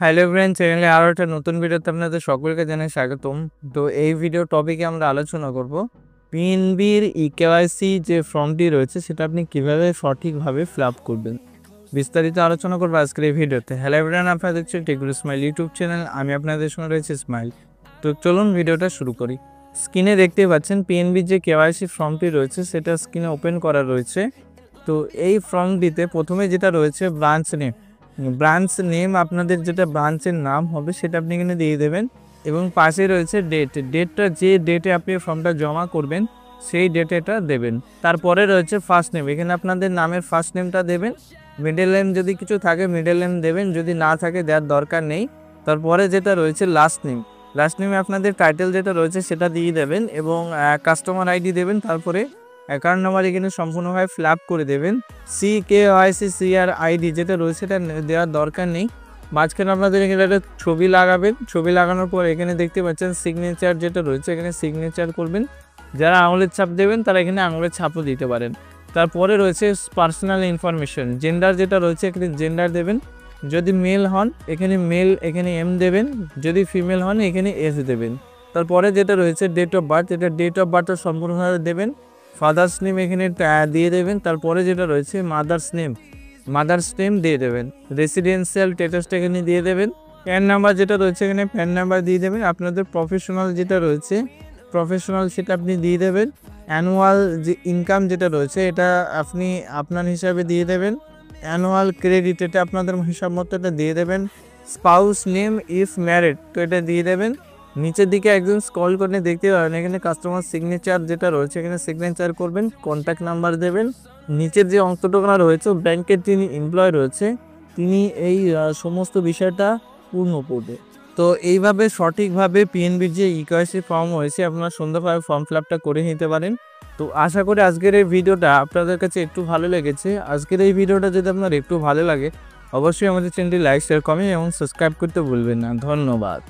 Hello friends, চ্যানেলে আরও একটা নতুন ভিডিওতে আপনাদের সকলকে জানাই স্বাগতম। তো এই ভিডিও টপিকে আমরা আলোচনা করব পিএনবির ইকেওয়াইসি যে ফর্মটি রয়েছে সেটা আপনি কিভাবে সঠিকভাবে ফিল আপ করবেন, বিস্তারিত আলোচনা করবো আজকের এই ভিডিওতে। হ্যালো এভরিওয়ান, আপনারা দেখছেন টেকগুরু স্মাইল ইউটিউব চ্যানেল। আমি আপনাদের সঙ্গে রয়েছে স্মাইল। তো চলুন ভিডিওটা শুরু করি। স্ক্রিনে দেখতে পাচ্ছেন পিএনবির যে কেওয়াইসি ফর্মটি রয়েছে সেটা স্ক্রিনে ওপেন করা রয়েছে। তো এই ফর্মটিতে প্রথমে যেটা রয়েছে ব্রাঞ্চ নেম আপনাদের যেটা ব্রাঞ্চের নাম হবে সেটা আপনি এখানে দিয়ে দেবেন এবং পাশে রয়েছে ডেটটা যে ডেটে আপনি ফর্মটা জমা করবেন সেই ডেটে এটা দেবেন। তারপরে রয়েছে ফার্স্ট নেম, এখানে আপনাদের নামের ফার্স্ট নেমটা দেবেন। মিডল নেম যদি কিছু থাকে মিডল নেম দেবেন, যদি না থাকে দেওয়ার দরকার নেই। তারপরে যেটা রয়েছে লাস্ট নেমে আপনাদের টাইটেল যেটা রয়েছে সেটা দিয়ে দেবেন এবং কাস্টমার আইডি দেবেন। তারপরে অ্যাকাউন্ট নাম্বার এখানে সম্পূর্ণভাবে ফিল আপ করে দেবেন। CKYC আইডি যেটা রয়েছে এটা দেওয়ার দরকার নেই। মাঝখানে আপনাদের এখানে একটা ছবি লাগাবেন। ছবি লাগানোর পর এখানে দেখতে পাচ্ছেন সিগনেচার যেটা রয়েছে এখানে সিগনেচার করবেন। যারা আঙুলের ছাপ দেবেন তারা এখানে আঙুলের ছাপও দিতে পারেন। তারপরে রয়েছে পার্সোনাল ইনফরমেশন, জেন্ডার যেটা রয়েছে এখানে জেন্ডার দেবেন। যদি মেল হন এখানে মেল, এখানে M দেবেন। যদি ফিমেল হন এখানে S দেবেন। তারপরে যেটা রয়েছে ডেট অফ বার্থ, এটা ডেট অফ বার্থটা সম্পূর্ণভাবে দেবেন। ফাদার্স নেম এখানে দিয়ে দেবেন। তারপরে যেটা রয়েছে মাদার্স নেম দিয়ে দেবেন। রেসিডেন্সিয়াল স্ট্যাটাসটা এখানে দিয়ে দেবেন। প্যান নাম্বার যেটা রয়েছে এখানে প্যান নাম্বার দিয়ে দেবেন। আপনাদের প্রফেশনাল যেটা রয়েছে সেটা আপনি দিয়ে দেবেন। অ্যানুয়াল যে ইনকাম যেটা রয়েছে এটা আপনি আপনার হিসাবে দিয়ে দেবেন। অ্যানুয়াল ক্রেডিট এটা আপনাদের হিসাব মতো এটা দিয়ে দেবেন। স্পাউস নেম ইফ ম্যারিড তো এটা দিয়ে দেবেন। নিচের দিকে একদম স্ক্রল করে দেখতে পাবেন এখানে কাস্টমার সিগনেচার যেটা রয়েছে এখানে সিগনেচার করবেন, কন্ট্যাক্ট নাম্বার দেবেন। নিচের যে অংশটুকু রয়েছে ব্যাংকের যিনি এমপ্লয় রয়েছে তিনি এই সমস্ত বিষয়টা পূর্ণ করবে। তো এইভাবে সঠিকভাবে পিএনবির যে ইকেওয়াইসি ফর্ম হয়েছে আপনারা সুন্দরভাবে ফর্ম ফিল আপটা করে নিতে পারেন। তো আশা করি আজকের এই ভিডিওটা আপনাদের কাছে একটু ভালো লেগেছে। আজকের এই ভিডিওটা যদি আপনার একটু ভালো লাগে অবশ্যই আমাদের চ্যানেলটি লাইক, শেয়ার, কমেন্ট এবং সাবস্ক্রাইব করতে ভুলবেন না। ধন্যবাদ।